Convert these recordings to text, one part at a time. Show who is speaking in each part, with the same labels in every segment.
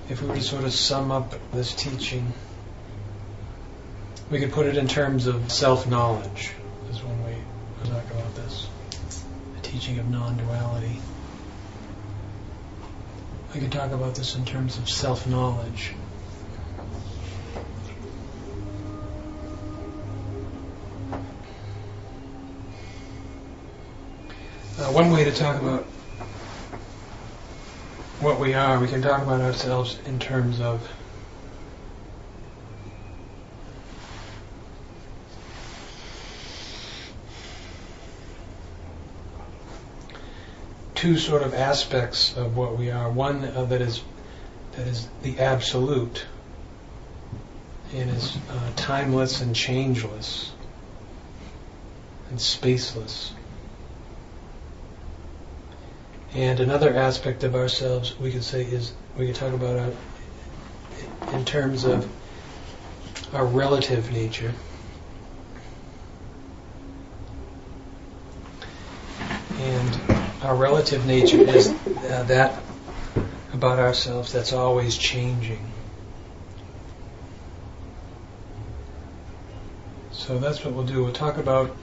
Speaker 1: if we were to sort of sum up this teaching, we could put it in terms of self-knowledge, is one way to talk about this. The teaching of non-duality. We could talk about this in terms of self-knowledge. One way to talk about what we are, we can talk about ourselves in terms of two sort of aspects of what we are. One that is the absolute and is timeless and changeless and spaceless. And another aspect of ourselves we could say is, we could talk about in terms of our relative nature. And our relative nature is that about ourselves that's always changing. So that's what we'll do. We'll talk about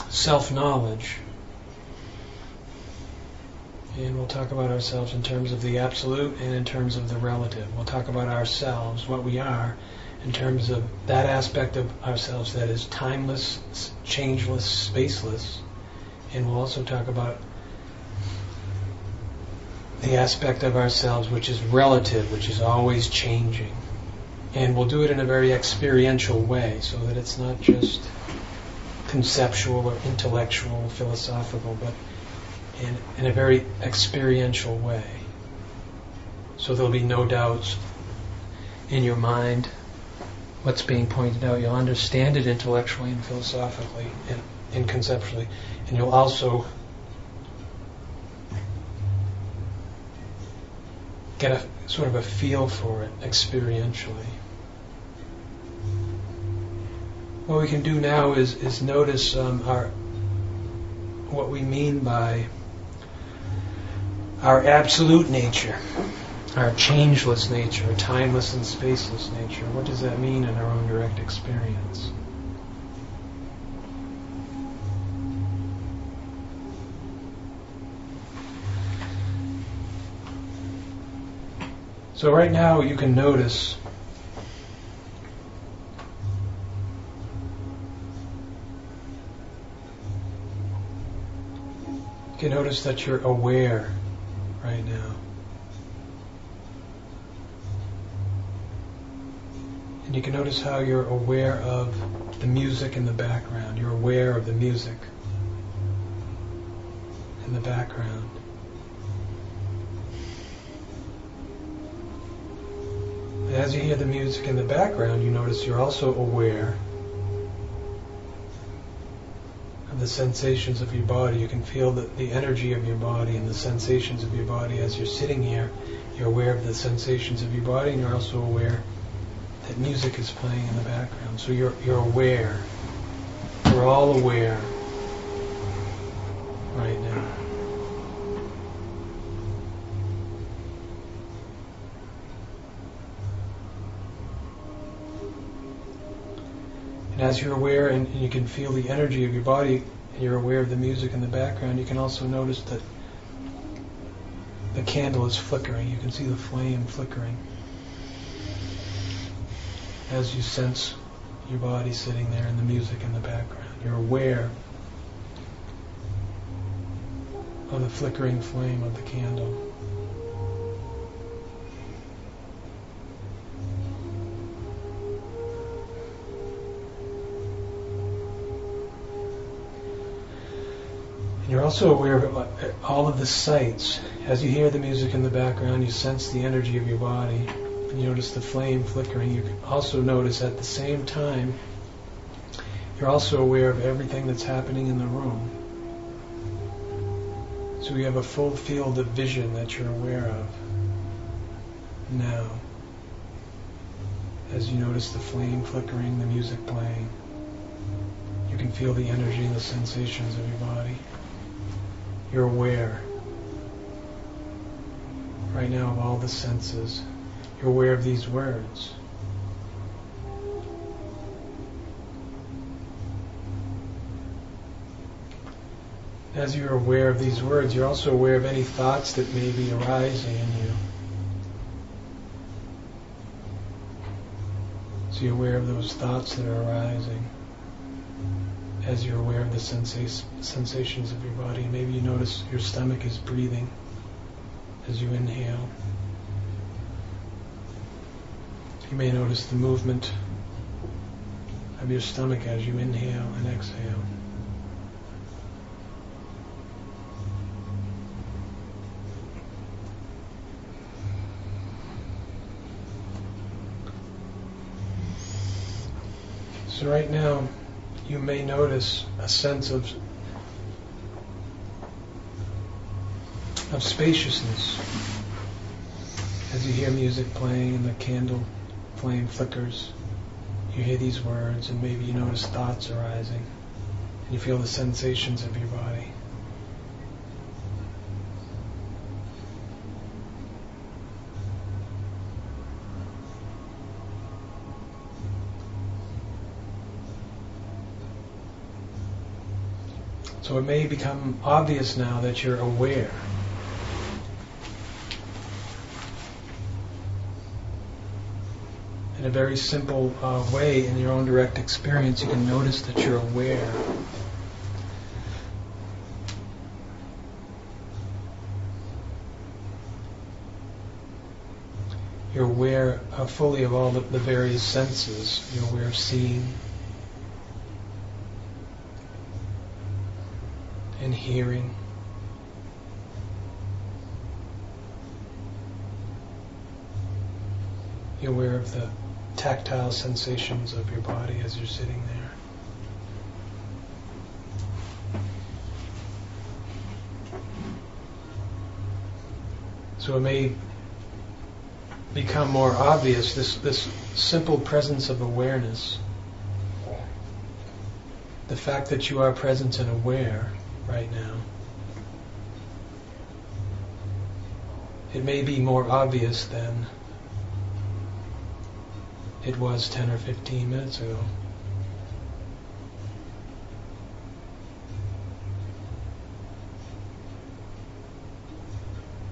Speaker 1: self-knowledge. And we'll talk about ourselves in terms of the absolute and in terms of the relative. We'll talk about ourselves, what we are, in terms of that aspect of ourselves that is timeless, changeless, spaceless. And we'll also talk about the aspect of ourselves which is relative, which is always changing. And we'll do it in a very experiential way, so that it's not just conceptual or intellectual, philosophical, but in a very experiential way. So there'll be no doubts in your mind what's being pointed out. You'll understand it intellectually and philosophically and conceptually, and you'll also get a sort of a feel for it experientially. What we can do now is notice what we mean by our absolute nature, our changeless nature, our timeless and spaceless nature. What does that mean in our own direct experience? So right now you can notice that you're aware right now. And you can notice how you're aware of the music in the background. You're aware of the music in the background. And as you hear the music in the background, you notice you're also aware of the sensations of your body. You can feel the energy of your body and the sensations of your body as you're sitting here. You're aware of the sensations of your body, and you're also aware that music is playing in the background. So you're aware. We're all aware right now. And as you're aware and you can feel the energy of your body, and you're aware of the music in the background, you can also notice that the candle is flickering. You can see the flame flickering as you sense your body sitting there and the music in the background. You're aware of the flickering flame of the candle. And you're also aware of all of the sights. As you hear the music in the background, you sense the energy of your body, and you notice the flame flickering. You can also notice at the same time, you're also aware of everything that's happening in the room. So you have a full field of vision that you're aware of now. As you notice the flame flickering, the music playing, you can feel the energy and the sensations of your body. You're aware. right now of all the senses. You're aware of these words. As you're aware of these words, you're also aware of any thoughts that may be arising in you. So you're aware of those thoughts that are arising as you're aware of the sensations of your body. And maybe you notice your stomach is breathing as you inhale. You may notice the movement of your stomach as you inhale and exhale. So right now, you may notice a sense of spaciousness as you hear music playing and the candle flame flickers. You hear these words and maybe you notice thoughts arising and you feel the sensations of your body. So it may become obvious now that you're aware. In a very simple way, in your own direct experience, you can notice that you're aware. You're aware fully of all the various senses. You're aware of seeing and hearing. You're aware of the tactile sensations of your body as you're sitting there. So it may become more obvious, this simple presence of awareness, the fact that you are present and aware right now. It may be more obvious than it was 10 or 15 minutes ago.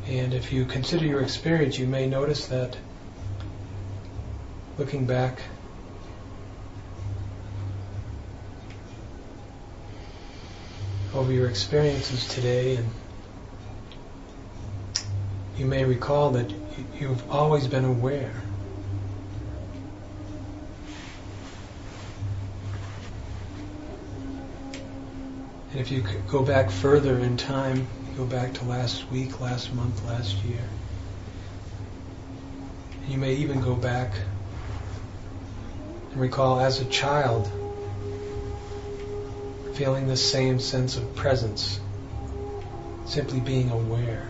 Speaker 1: And if you consider your experience, you may notice that looking back over your experiences today, and you may recall that you've always been aware. And if you could go back further in time, go back to last week, last month, last year, you may even go back and recall as a child feeling the same sense of presence, simply being aware.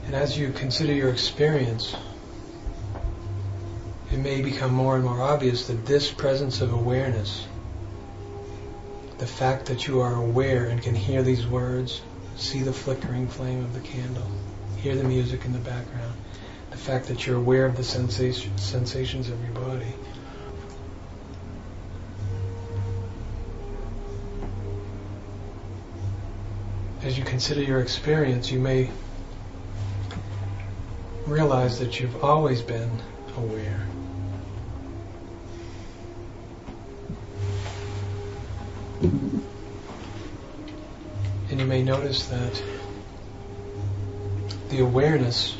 Speaker 1: And as you consider your experience, it may become more and more obvious that this presence of awareness, the fact that you are aware and can hear these words, see the flickering flame of the candle, hear the music in the background, the fact that you're aware of the sensations of your body, as you consider your experience, you may realize that you've always been aware. And you may notice that the awareness,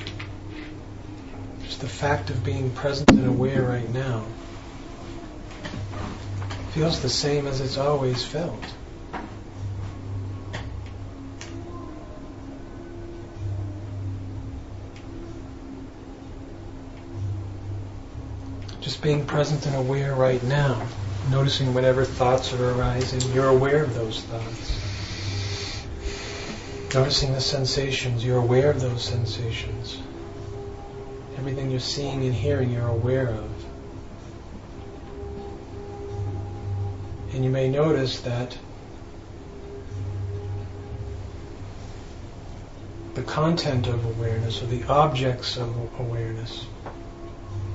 Speaker 1: just the fact of being present and aware right now, feels the same as it's always felt. Just being present and aware right now, noticing whatever thoughts are arising, you're aware of those thoughts. Noticing the sensations, you're aware of those sensations. Everything you're seeing and hearing, you're aware of. And you may notice that the content of awareness, or the objects of awareness,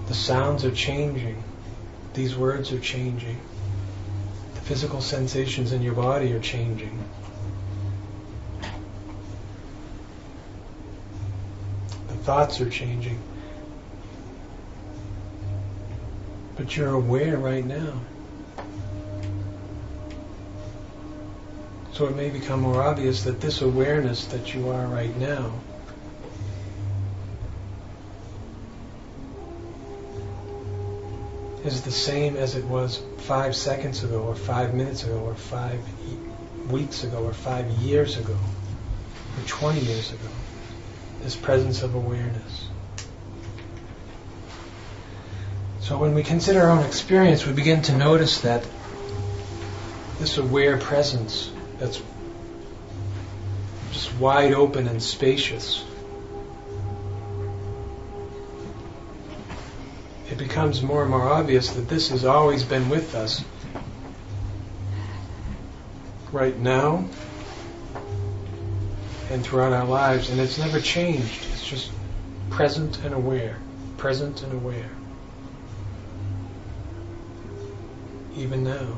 Speaker 1: the sounds are changing, these words are changing, the physical sensations in your body are changing. The thoughts are changing. But you're aware right now. So it may become more obvious that this awareness that you are right now is the same as it was 5 seconds ago, or 5 minutes ago, or 5 weeks ago, or 5 years ago, or 20 years ago. This presence of awareness. So when we consider our own experience, we begin to notice that this aware presence that's just wide open and spacious, it becomes more and more obvious that this has always been with us right now and throughout our lives, and it's never changed. It's just present and aware, present and aware, even now.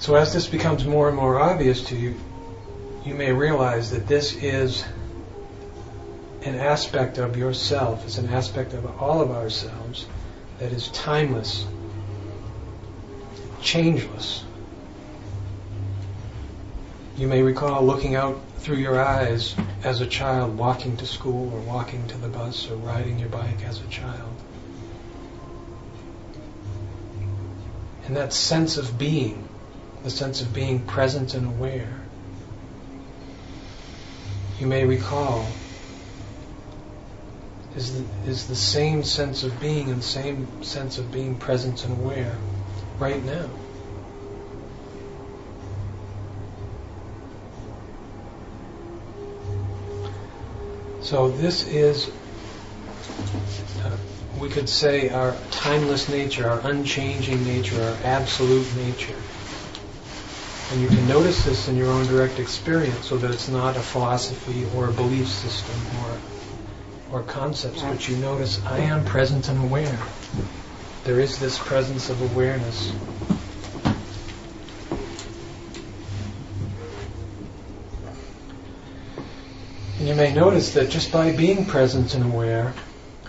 Speaker 1: So as this becomes more and more obvious to you, you may realize that this is an aspect of yourself, it's an aspect of all of ourselves that is timeless, changeless. You may recall looking out through your eyes as a child, walking to school or walking to the bus or riding your bike as a child. And that sense of being, the sense of being present and aware, you may recall is the same sense of being and same sense of being present and aware right now. So this is, we could say, our timeless nature, our unchanging nature, our absolute nature. And you can notice this in your own direct experience, so that it's not a philosophy or a belief system or concepts, but you notice, I am present and aware. There is this presence of awareness. And you may notice that just by being present and aware,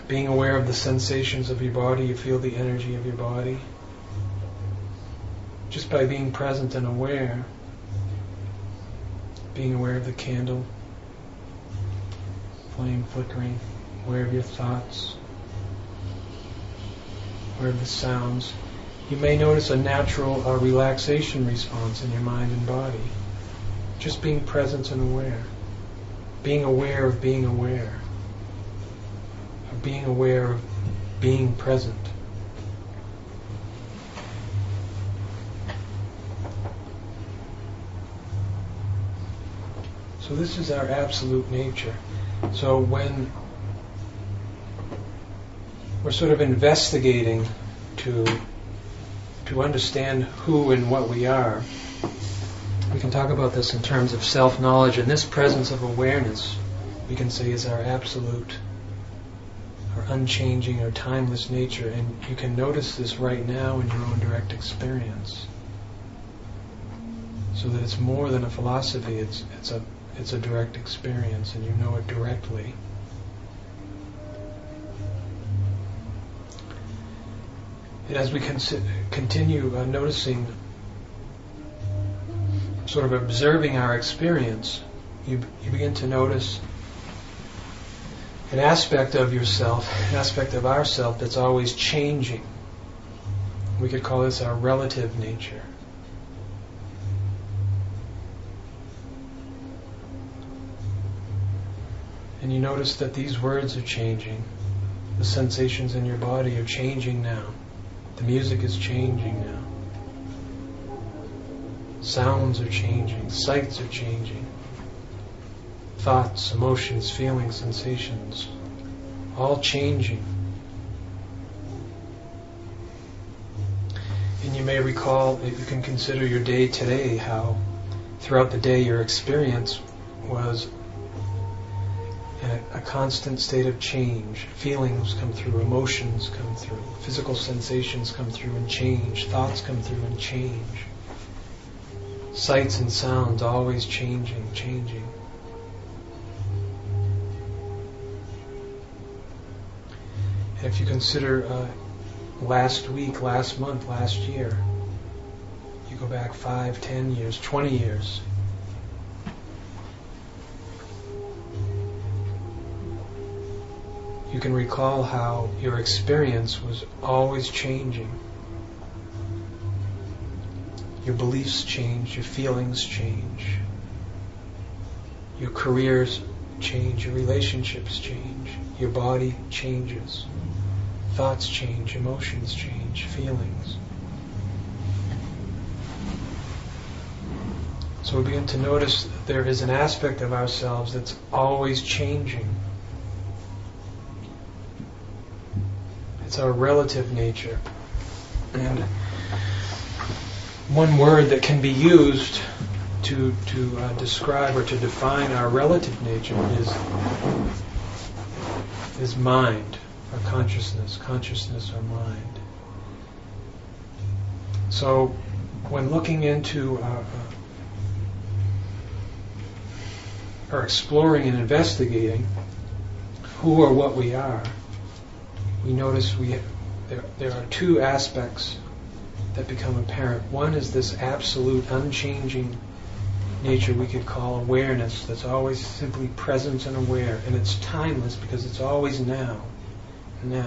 Speaker 1: being aware of the sensations of your body, you feel the energy of your body. Just by being present and aware, being aware of the candle, flame flickering, aware of your thoughts, aware of the sounds, you may notice a natural relaxation response in your mind and body. Just being present and aware. Being aware of being aware. Of being aware of being present. So this is our absolute nature. So when we're sort of investigating to understand who and what we are, we can talk about this in terms of self-knowledge, and this presence of awareness we can say is our absolute, our unchanging, our timeless nature, and you can notice this right now in your own direct experience. So that it's more than a philosophy, it's a direct experience, and you know it directly. And as we continue noticing, sort of observing our experience, you begin to notice an aspect of yourself, an aspect of ourself that's always changing. We could call this our relative nature. And you notice that these words are changing. The sensations in your body are changing now. The music is changing now. Sounds are changing. Sights are changing. thoughts, emotions, feelings, sensations, all changing. And you may recall, if you can consider your day today, how throughout the day your experience was a constant state of change. Feelings come through, emotions come through, physical sensations come through and change, thoughts come through and change. Sights and sounds always changing. And if you consider last week, last month, last year, you go back 5, 10 years, 20 years, you can recall how your experience was always changing. Your beliefs change, your feelings change, your careers change, your relationships change, your body changes, thoughts change, emotions change, feelings. So we begin to notice that there is an aspect of ourselves that's always changing. It's our relative nature. And one word that can be used to describe or to define our relative nature is mind, or consciousness or mind. So when looking into or exploring and investigating who or what we are, we notice there are two aspects that become apparent. One is this absolute, unchanging nature we could call awareness, that's always simply present and aware, and it's timeless because it's always now. And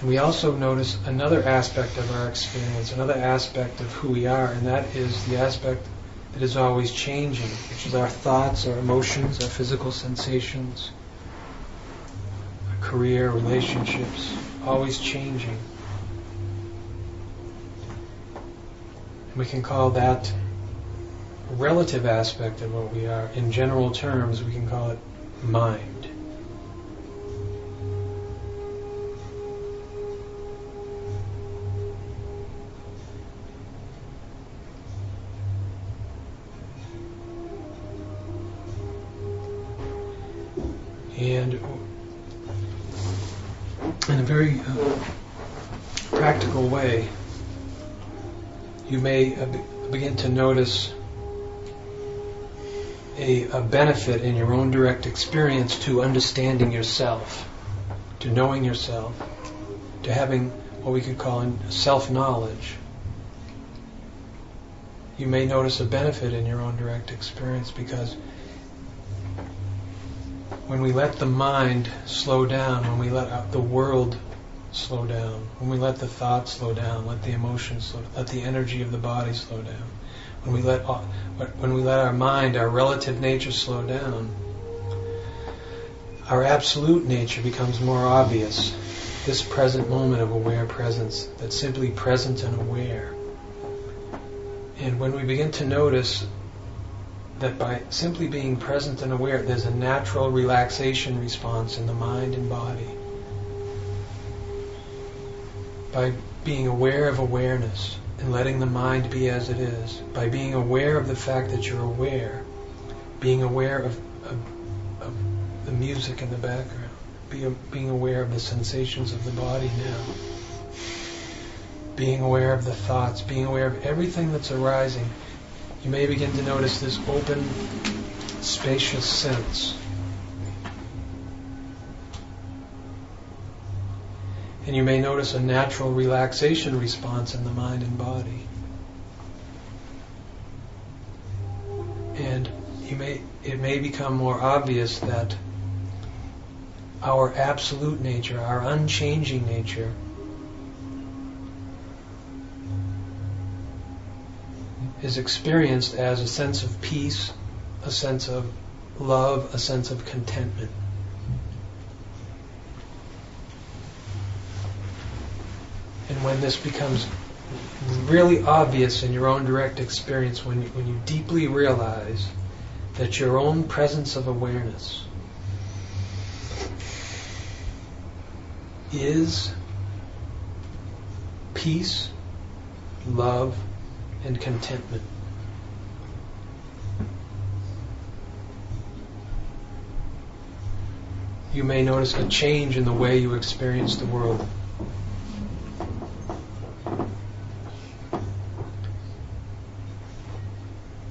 Speaker 1: we also notice another aspect of our experience, another aspect of who we are, and that is the aspect that is always changing, which is our thoughts, our emotions, our physical sensations, career, relationships, always changing. And we can call that a relative aspect of what we are. In general terms, we can call it mind. And in a very practical way, you may begin to notice a benefit in your own direct experience to understanding yourself, to knowing yourself, to having what we could call self-knowledge. You may notice a benefit in your own direct experience because when we let the mind slow down, when we let the world slow down, when we let the thoughts slow down, let the emotions slow down, let the energy of the body slow down, when we let our mind, our relative nature slow down, our absolute nature becomes more obvious. This present moment of aware presence, that's simply present and aware. And when we begin to notice that by simply being present and aware, there's a natural relaxation response in the mind and body. By being aware of awareness and letting the mind be as it is, by being aware of the fact that you're aware, being aware of the music in the background, being aware of the sensations of the body now, being aware of the thoughts, being aware of everything that's arising, you may begin to notice this open, spacious sense. And you may notice a natural relaxation response in the mind and body. And it may become more obvious that our absolute nature, our unchanging nature, is experienced as a sense of peace, a sense of love, a sense of contentment. And when this becomes really obvious in your own direct experience when you deeply realize that your own presence of awareness is peace, love, and contentment. You may notice a change in the way you experience the world.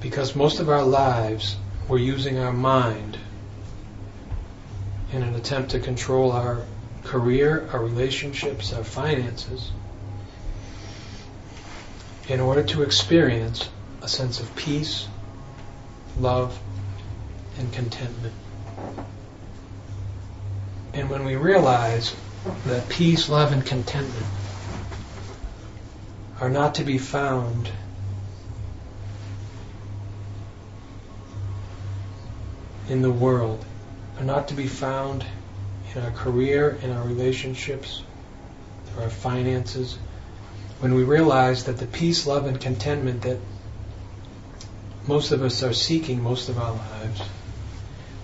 Speaker 1: Because most of our lives, we're using our mind in an attempt to control our career, our relationships, our finances, in order to experience a sense of peace, love, and contentment. And when we realize that peace, love, and contentment are not to be found in the world, are not to be found in our career, in our relationships, or our finances, when we realize that the peace, love, and contentment that most of us are seeking most of our lives,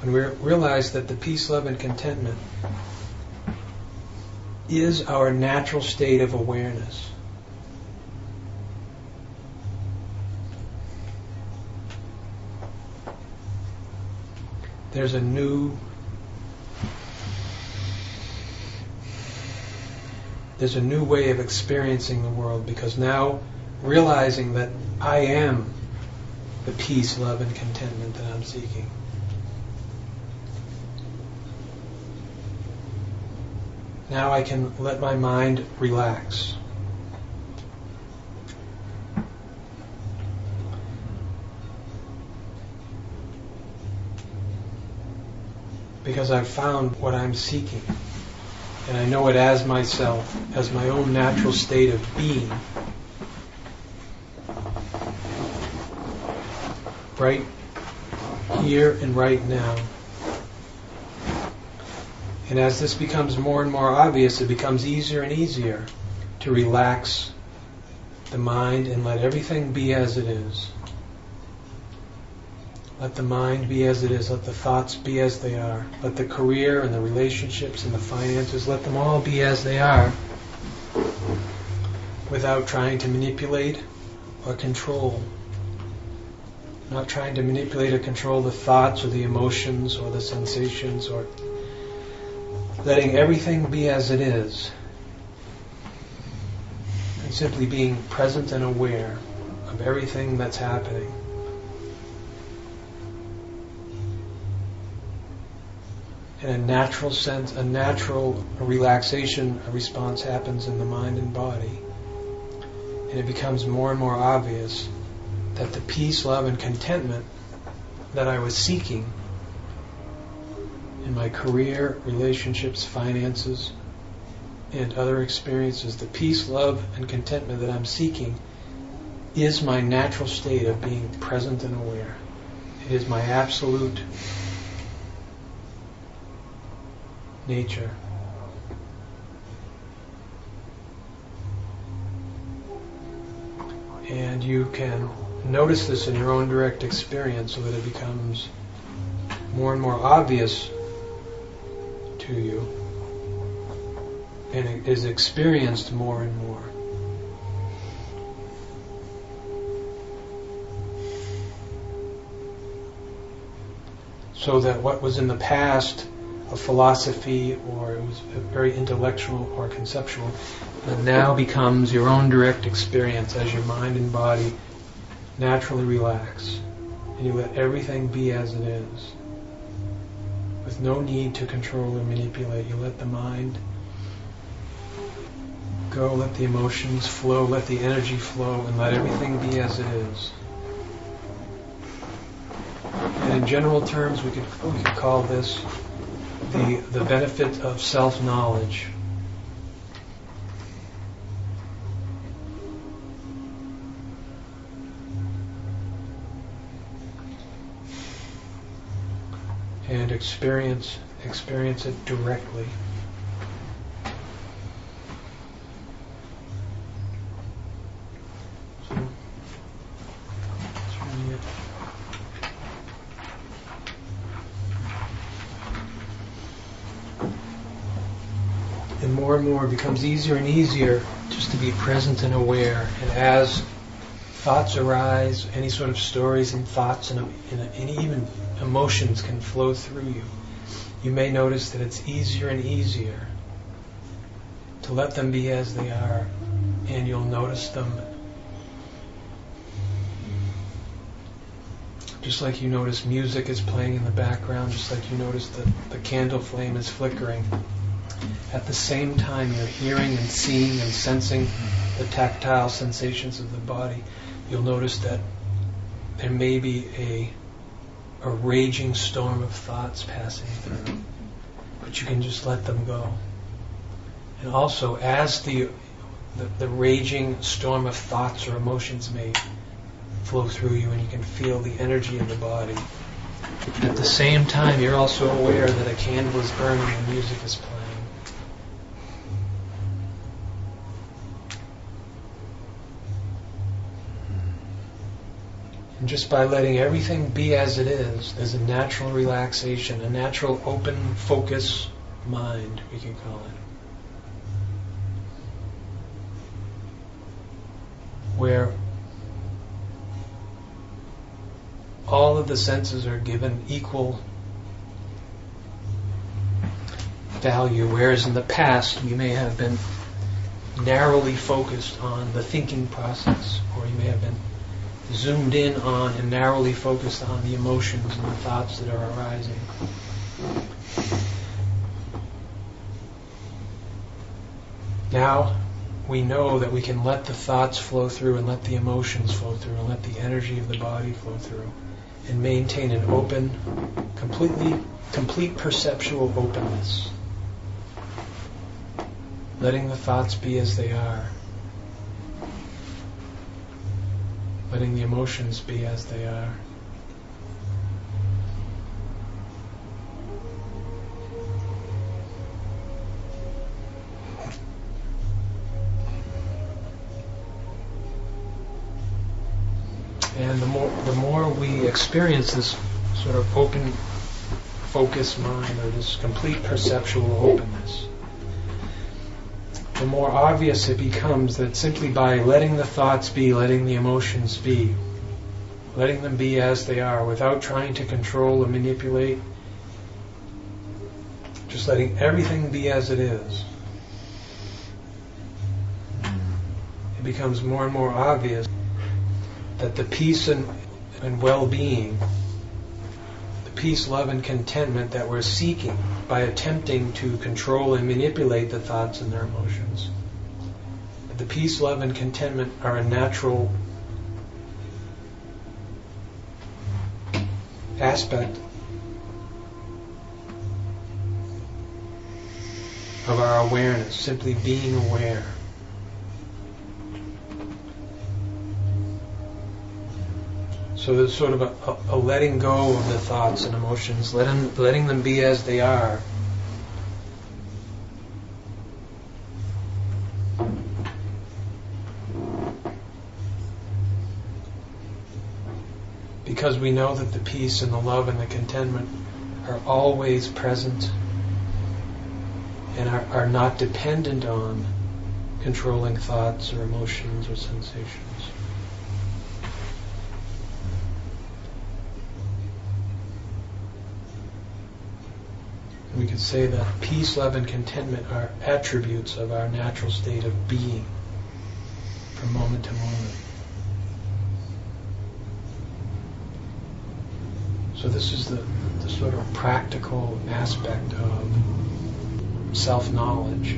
Speaker 1: when we realize that the peace, love, and contentment is our natural state of awareness, there's a new way of experiencing the world, because now realizing that I am the peace, love, and contentment that I'm seeking. Now I can let my mind relax. Because I've found what I'm seeking. And I know it as myself, as my own natural state of being. Right here and right now. And as this becomes more and more obvious, it becomes easier and easier to relax the mind and let everything be as it is. Let the mind be as it is. Let the thoughts be as they are. Let the career and the relationships and the finances, let them all be as they are, without trying to manipulate or control. Not trying to manipulate or control the thoughts or the emotions or the sensations, or letting everything be as it is. And simply being present and aware of everything that's happening. And a natural sense, a natural relaxation, a response happens in the mind and body. And it becomes more and more obvious that the peace, love, and contentment that I was seeking in my career, relationships, finances, and other experiences, the peace, love, and contentment that I'm seeking is my natural state of being present and aware. It is my absolute nature. And you can notice this in your own direct experience so that it becomes more and more obvious to you, and it is experienced more and more. So that what was in the past a philosophy, or it was very intellectual or conceptual, but now becomes your own direct experience as your mind and body naturally relax, and you let everything be as it is, with no need to control or manipulate. You let the mind go, let the emotions flow, let the energy flow, and let everything be as it is. And in general terms, we could call this the benefit of self-knowledge. And experience it directly. And more it becomes easier and easier just to be present and aware. And as thoughts arise, any sort of stories and thoughts and even emotions can flow through you, you may notice that it's easier and easier to let them be as they are, and you'll notice them just like you notice music is playing in the background, just like you notice that the candle flame is flickering. At the same time, you're hearing and seeing and sensing the tactile sensations of the body. You'll notice that there may be a raging storm of thoughts passing through, but you can just let them go. And also, as the raging storm of thoughts or emotions may flow through you, and you can feel the energy in the body, at the same time, you're also aware that a candle is burning and music is playing. And just by letting everything be as it is, there's a natural relaxation, a natural open focus mind, we can call it, where all of the senses are given equal value, whereas in the past you may have been narrowly focused on the thinking process, or you may have been zoomed in on and narrowly focused on the emotions and the thoughts that are arising. Now we know that we can let the thoughts flow through and let the emotions flow through and let the energy of the body flow through and maintain an open, complete perceptual openness. Letting the thoughts be as they are. Letting the emotions be as they are. And the more we experience this sort of open focus mind, or this complete perceptual openness, the more obvious it becomes that simply by letting the thoughts be, letting the emotions be, letting them be as they are without trying to control or manipulate, just letting everything be as it is, it becomes more and more obvious that the peace and well-being, the peace, love, and contentment that we're seeking by attempting to control and manipulate the thoughts and their emotions, that the peace, love, and contentment are a natural aspect of our awareness, simply being aware. So there's sort of a letting go of the thoughts and emotions, letting them be as they are. Because we know that the peace and the love and the contentment are always present and are not dependent on controlling thoughts or emotions or sensations. We could say that peace, love, and contentment are attributes of our natural state of being from moment to moment. So this is the sort of practical aspect of self-knowledge,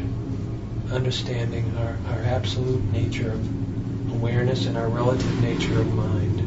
Speaker 1: understanding our absolute nature of awareness and our relative nature of mind.